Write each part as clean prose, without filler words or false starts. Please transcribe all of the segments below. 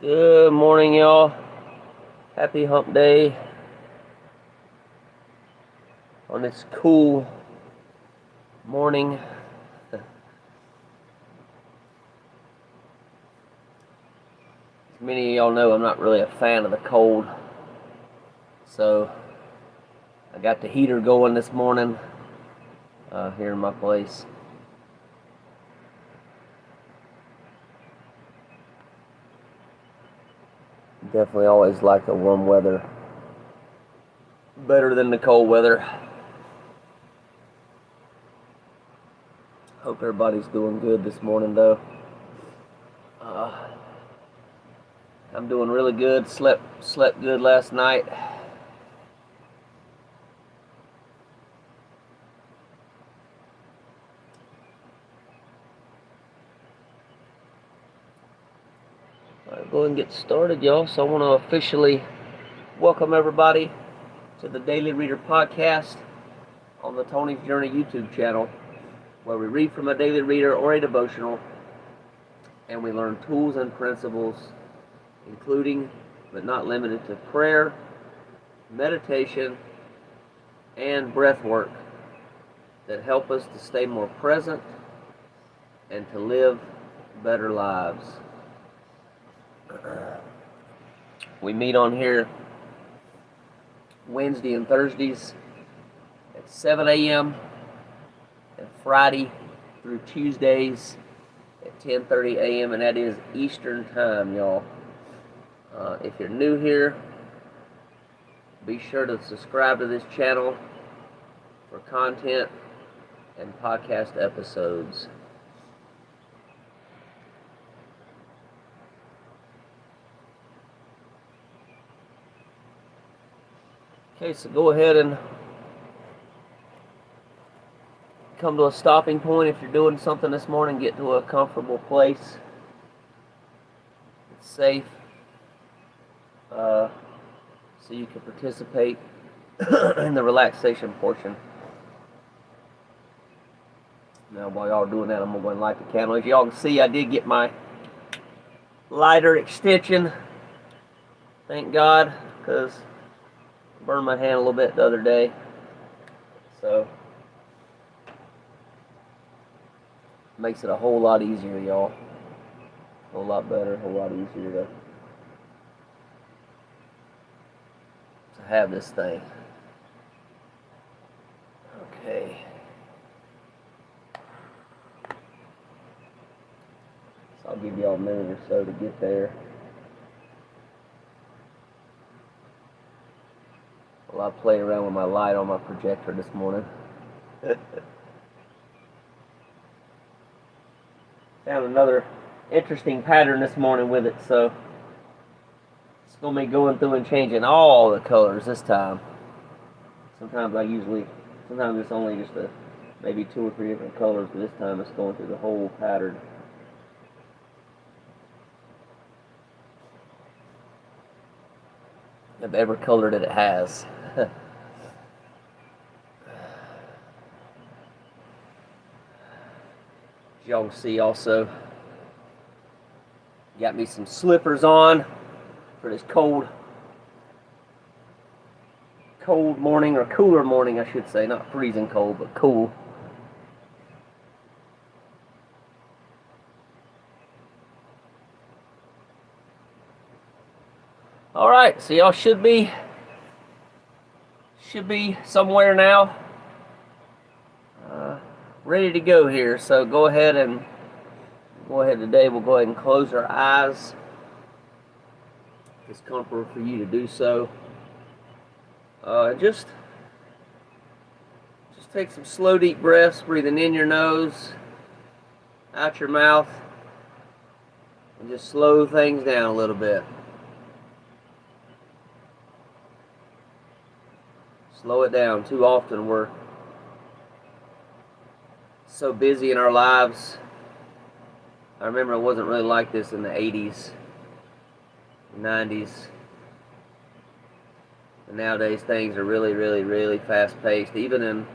Good morning, y'all. Happy hump day on this cool morning. As many of y'all know, I'm not really a fan of the cold, so I got the heater going this morning here in my place. Definitely always like the warm weather better than the cold weather. Hope everybody's doing good this morning, though. I'm doing really good. Slept good last night. All right, go ahead and get started, y'all. So I want to officially welcome everybody to the Daily Reader podcast on the Tony's Journey YouTube channel, where we read from a daily reader or a devotional, and we learn tools and principles, including but not limited to prayer, meditation, and breath work that help us to stay more present and to live better lives. We meet on here Wednesday and Thursdays at 7 a.m. and Friday through Tuesdays at 10:30 a.m. and that is Eastern Time, y'all. If you're new here, be sure to subscribe to this channel for content and podcast episodes. Okay, so go ahead and come to a stopping point. If you're doing something this morning, get to a comfortable place. It's safe, so you can participate in the relaxation portion. Now, while y'all are doing that, I'm going to go and light the candle. As y'all can see, I did get my lighter extension. Thank God, because I burned my hand a little bit the other day. So, makes it a whole lot easier, y'all. A whole lot better, a whole lot easier to have this thing. Okay. So I'll give y'all a minute or so to get there. Well, I played around with my light on my projector this morning. Found another interesting pattern this morning with it, so it's going to be going through and changing all the colors this time. Sometimes it's only just maybe 2 or 3 different colors, but this time it's going through the whole pattern. Of every color that it has. As y'all can see, also got me some slippers on for this cold morning, or cooler morning I should say, not freezing cold, but cool. Alright, so y'all should be somewhere now, ready to go here. So go ahead today, we'll go ahead and close our eyes. It's comfortable for you to do so. Just take some slow, deep breaths, breathing in your nose, out your mouth, and just slow things down a little bit. Slow it down. Too often we're so busy in our lives. I remember it wasn't really like this in the 80s, 90s. And nowadays things are really, really, really fast-paced. Even in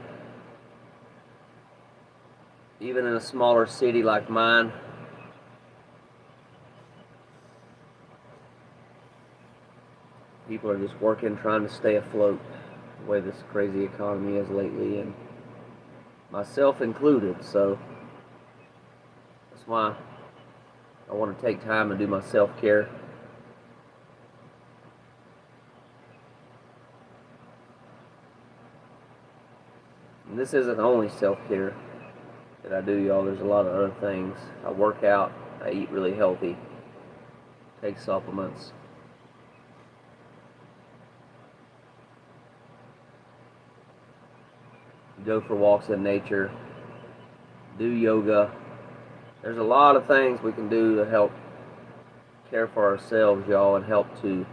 a smaller city like mine, People are just working, trying to stay afloat the way this crazy economy is lately, and myself included. So that's why I want to take time and do my self-care. And this isn't only self-care that I do, y'all. There's a lot of other things. I work out, I eat really healthy, take supplements. Go for walks in nature, do yoga. There's a lot of things we can do to help care for ourselves, y'all, and help to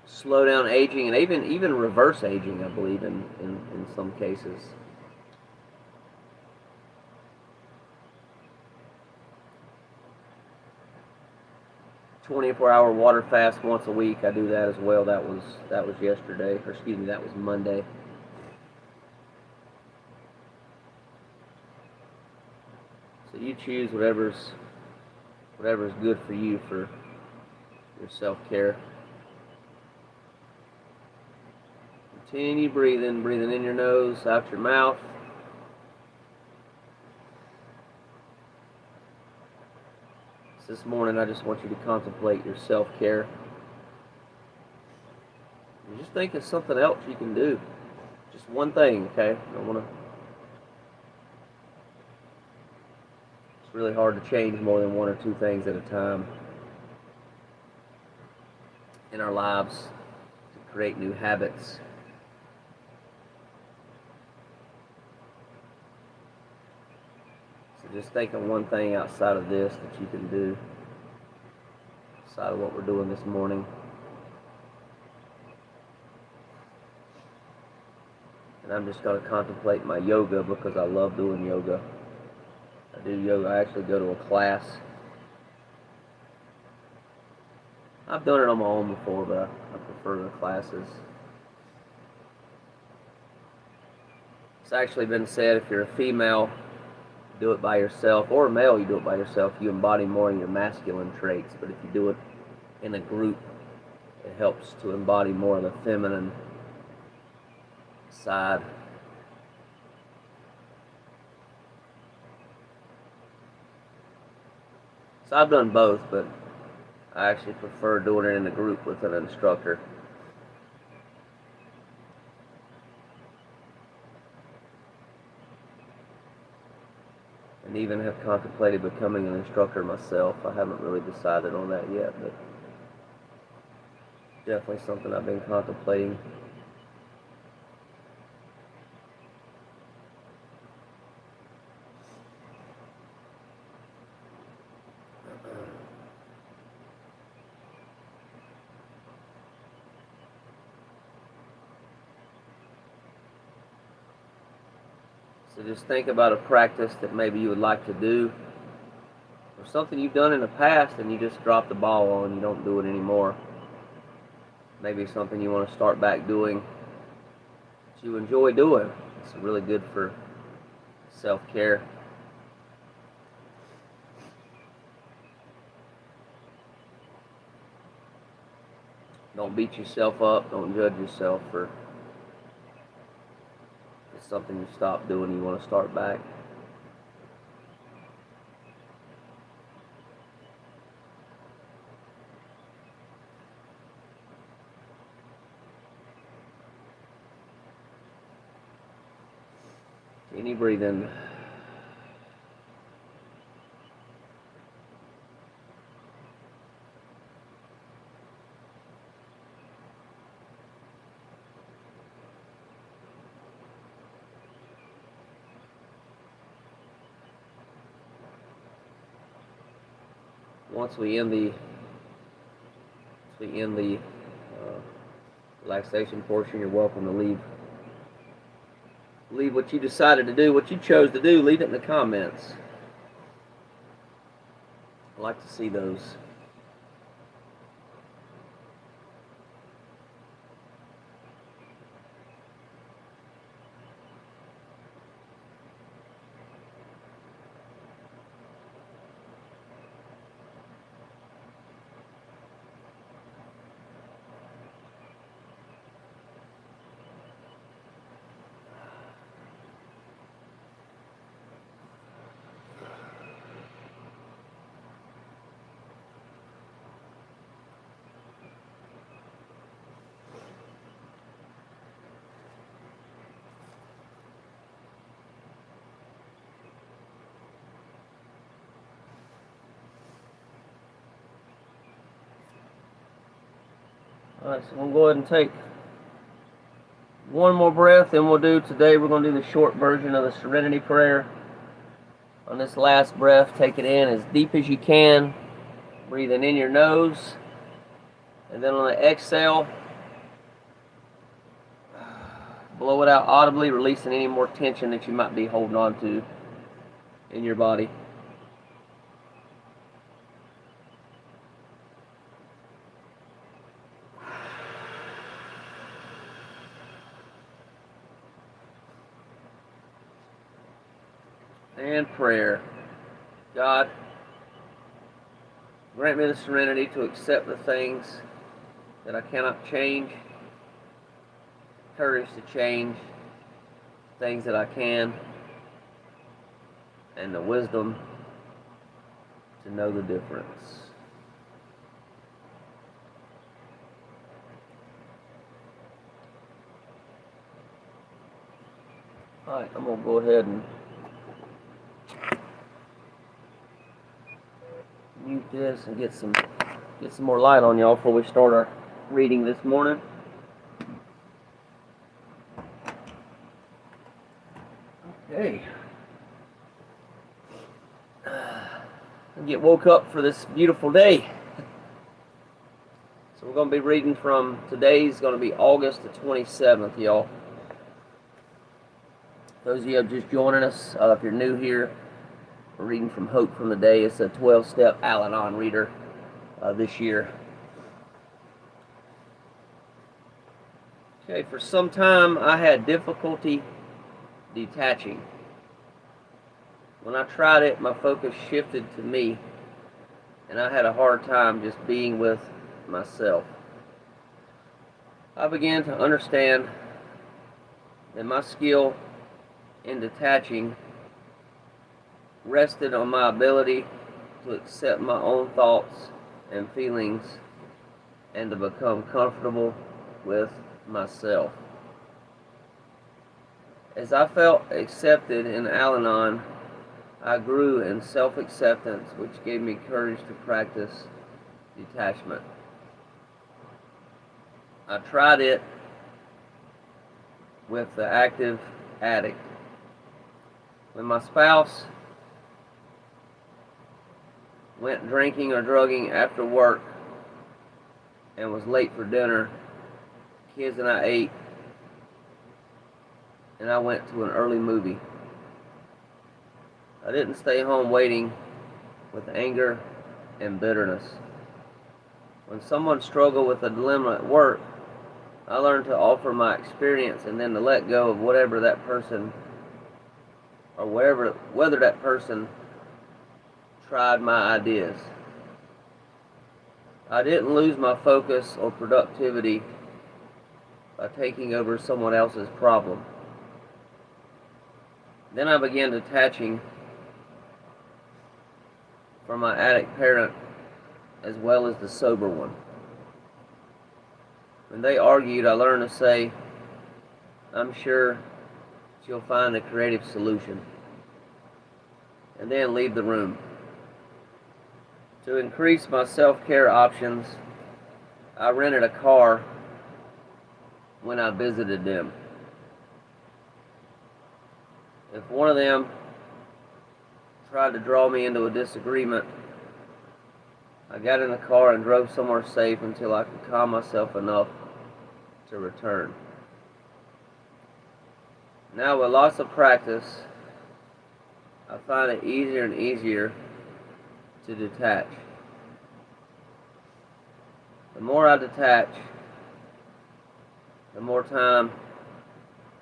slow down aging and even reverse aging, I believe, in some cases. A 24-hour water fast once a week. I do that as well. That was yesterday, or excuse me, that was Monday. So you choose whatever's good for you for your self-care. Continue breathing in your nose, out your mouth. So this morning I just want you to contemplate your self-care. And just think of something else you can do. Just one thing, okay? It's really hard to change more than one or two things at a time in our lives to create new habits. So just think of one thing outside of this that you can do, outside of what we're doing this morning. And I'm just going to contemplate my yoga because I love doing yoga. I do yoga. I actually go to a class. I've done it on my own before, but I prefer the classes. It's actually been said if you're a female, do it by yourself, or a male, you do it by yourself, you embody more of your masculine traits. But if you do it in a group, it helps to embody more of the feminine side. So I've done both, but I actually prefer doing it in a group with an instructor. And even have contemplated becoming an instructor myself. I haven't really decided on that yet, but definitely something I've been contemplating. So just think about a practice that maybe you would like to do, or something you've done in the past and you just dropped the ball on, you don't do it anymore. Maybe something you want to start back doing that you enjoy doing. It's really good for self-care. Don't beat yourself up. Don't judge yourself for something you stopped doing and you want to start back. Any breathing. Once we end the relaxation portion, you're welcome to leave what you decided to do, what you chose to do. Leave it in the comments. I like to see those. Alright, so we'll go ahead and take one more breath, and we're going to do the short version of the Serenity Prayer. On this last breath, take it in as deep as you can, breathing in your nose, and then on the exhale, blow it out audibly, releasing any more tension that you might be holding on to in your body. And prayer. God, grant me the serenity to accept the things that I cannot change, courage to change things that I can, and the wisdom to know the difference. Alright, I'm going to go ahead and mute this and get some more light on y'all before we start our reading this morning. Okay. I get woke up for this beautiful day. So we're going to be reading from today's going to be August the 27th, y'all. Those of you just joining us, if you're new here, we're reading from Hope from the Day. It's a 12-step Al-Anon reader this year. Okay, for some time I had difficulty detaching. When I tried it, my focus shifted to me, and I had a hard time just being with myself. I began to understand that my skill in detaching rested on my ability to accept my own thoughts and feelings and to become comfortable with myself. As I felt accepted in Al-Anon, I grew in self-acceptance, which gave me courage to practice detachment. I tried it with the active addict. When my spouse went drinking or drugging after work and was late for dinner, kids and I ate, and I went to an early movie. I didn't stay home waiting with anger and bitterness. When someone struggled with a dilemma at work, I learned to offer my experience and then to let go of whatever that person or whether that person tried my ideas. I didn't lose my focus or productivity by taking over someone else's problem. Then I began detaching from my addict parent as well as the sober one. When they argued, I learned to say, "I'm sure she'll find a creative solution," and then leave the room. To increase my self-care options, I rented a car when I visited them. If one of them tried to draw me into a disagreement, I got in the car and drove somewhere safe until I could calm myself enough to return. Now, with lots of practice, I find it easier and easier to detach. The more I detach, the more time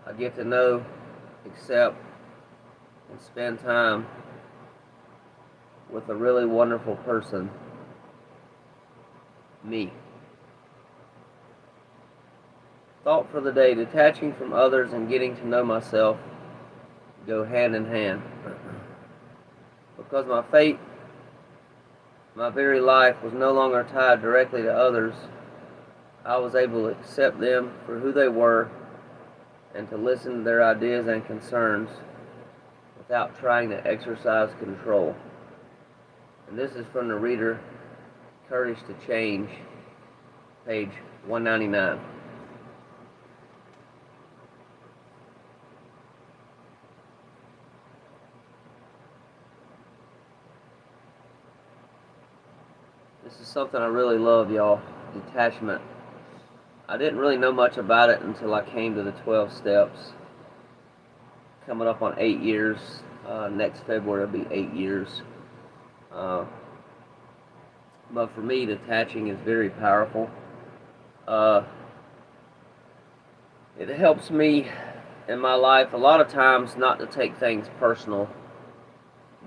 I get to know, accept, and spend time with a really wonderful person, me. Thought for the day: detaching from others and getting to know myself go hand in hand. Because my fate, my very life, was no longer tied directly to others, I was able to accept them for who they were and to listen to their ideas and concerns without trying to exercise control. And this is from the reader, Courage to Change, page $1.99. This is something I really love, y'all. Detachment. I didn't really know much about it until I came to the 12 steps. Coming up on 8 years. Next February will be 8 years. But for me, detaching is very powerful. It helps me in my life a lot of times not to take things personal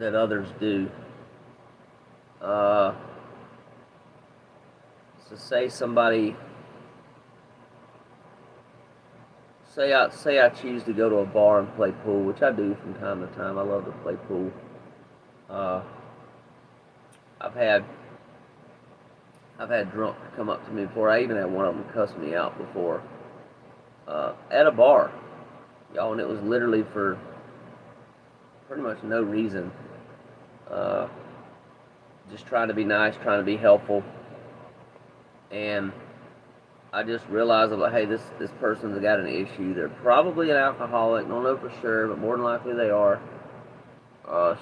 that others do. So say somebody, say I choose to go to a bar and play pool, which I do from time to time. I love to play pool. I've had drunk come up to me before. I even had one of them cuss me out before at a bar, y'all, and it was literally for pretty much no reason. Just trying to be nice, trying to be helpful, and I just realized, like, hey, this person's got an issue. They're probably an alcoholic. Don't know for sure, but more than likely they are.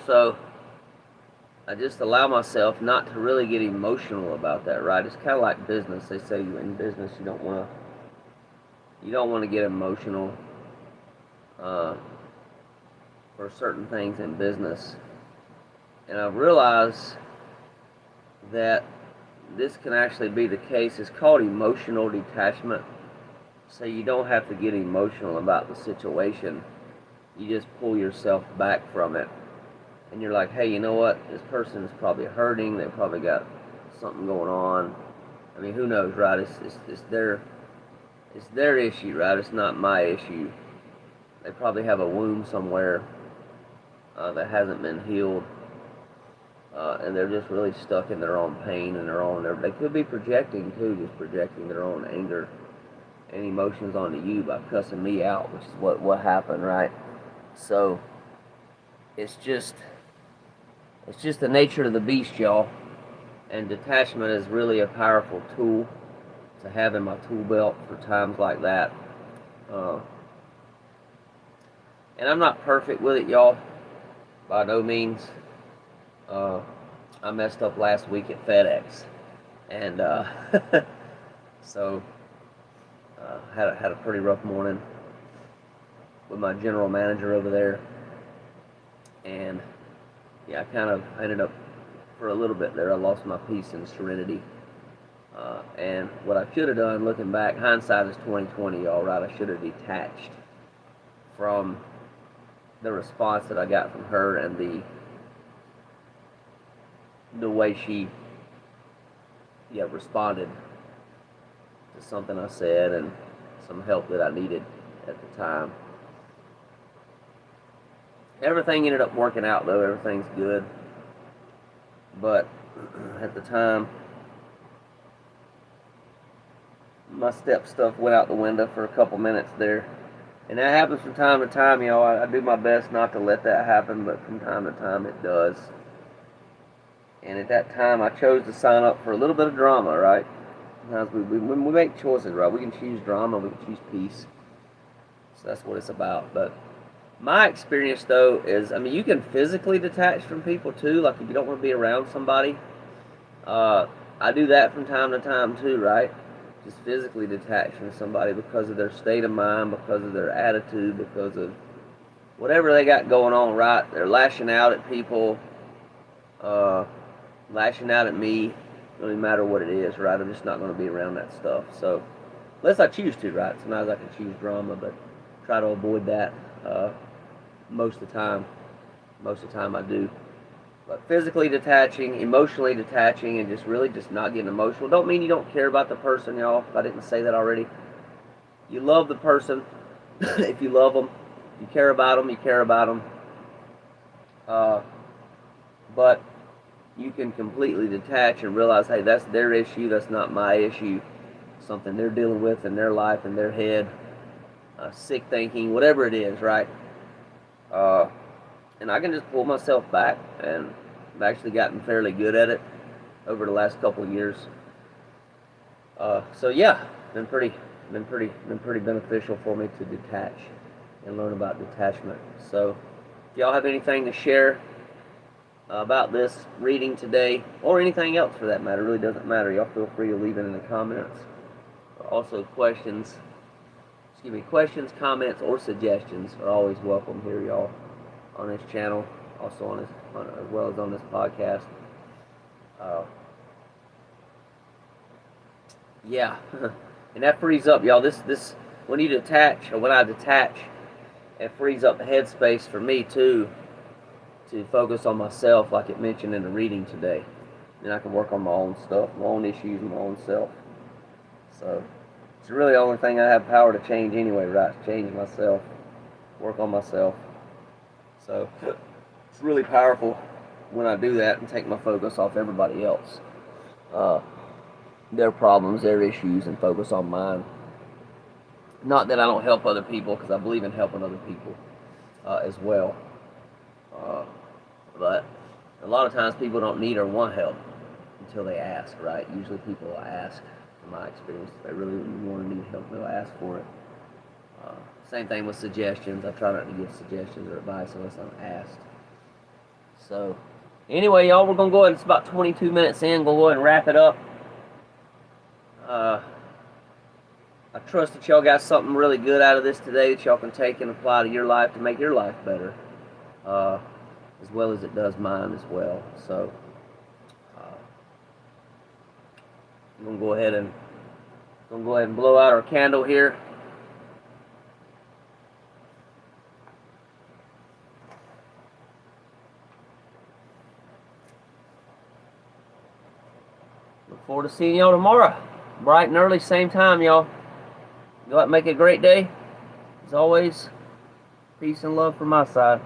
So I just allow myself not to really get emotional about that, right? It's kind of like business. They say in business you don't want to get emotional for certain things in business. And I've realized that this can actually be the case. It's called emotional detachment. So you don't have to get emotional about the situation. You just pull yourself back from it. And you're like, hey, you know what? This person is probably hurting. They probably got something going on. I mean, who knows, right? It's their issue, right? It's not my issue. They probably have a wound somewhere that hasn't been healed. And they're just really stuck in their own pain and they could be projecting too, just projecting their own anger and emotions onto you by cussing me out, which is what happened, right? So it's just the nature of the beast, y'all. And detachment is really a powerful tool to have in my tool belt for times like that. And I'm not perfect with it, y'all, by no means. I messed up last week at FedEx, and so had a pretty rough morning with my general manager over there, and yeah, I kind of ended up for a little bit there. I lost my peace and serenity, and what I should have done, looking back, hindsight is 20/20, y'all, right? I should have detached from the response that I got from her and the way she responded to something I said and some help that I needed at the time. Everything ended up working out, though. Everything's good. But at the time, my step stuff went out the window for a couple minutes there. And that happens from time to time, y'all. I do my best not to let that happen, but from time to time it does. And at that time, I chose to sign up for a little bit of drama, right? Sometimes when we make choices, right, we can choose drama, we can choose peace. So that's what it's about. But my experience, though, is, I mean, you can physically detach from people, too. Like, if you don't want to be around somebody. I do that from time to time, too, right? Just physically detach from somebody because of their state of mind, because of their attitude, because of whatever they got going on, right? They're lashing out at people, lashing out at me. Don't even matter what it is, right? I'm just not going to be around that stuff. So, unless I choose to, right? Sometimes I can choose drama, but try to avoid that most of the time. Most of the time I do. But physically detaching, emotionally detaching, and just not getting emotional. Don't mean you don't care about the person, y'all. If I didn't say that already. You love the person. If you love them, you care about them, you care about them. But you can completely detach and realize, hey, that's their issue, that's not my issue. Something they're dealing with in their life, in their head. Sick thinking, whatever it is, right? And I can just pull myself back, and I've actually gotten fairly good at it over the last couple of years. So yeah, been pretty beneficial for me to detach and learn about detachment. So if y'all have anything to share about this reading today, or anything else for that matter, really doesn't matter. Y'all feel free to leave it in the comments. Also, questions, comments, or suggestions are always welcome here, y'all, on this channel, also as well as on this podcast. Yeah, and that frees up, y'all. This when you detach, or when I detach, it frees up the headspace for me too, to focus on myself, like it mentioned in the reading today. Then I can work on my own stuff, my own issues, my own self. So it's really the only thing I have power to change anyway, right? Change myself, work on myself. So it's really powerful when I do that and take my focus off everybody else, their problems, their issues, and focus on mine. Not that I don't help other people, because I believe in helping other people as well. But a lot of times people don't need or want help until they ask, right? Usually people will ask, in my experience, if they really want to need help, they'll ask for it. Same thing with suggestions. I try not to give suggestions or advice unless I'm asked. So, anyway, y'all, we're going to go ahead. It's about 22 minutes in. We'll go ahead and wrap it up. I trust that y'all got something really good out of this today that y'all can take and apply to your life to make your life better, as well as it does mine as well. So, I'm going to go ahead and blow out our candle here. Look forward to seeing y'all tomorrow, bright and early, same time, y'all. Go out and make it a great day. As always, peace and love from my side.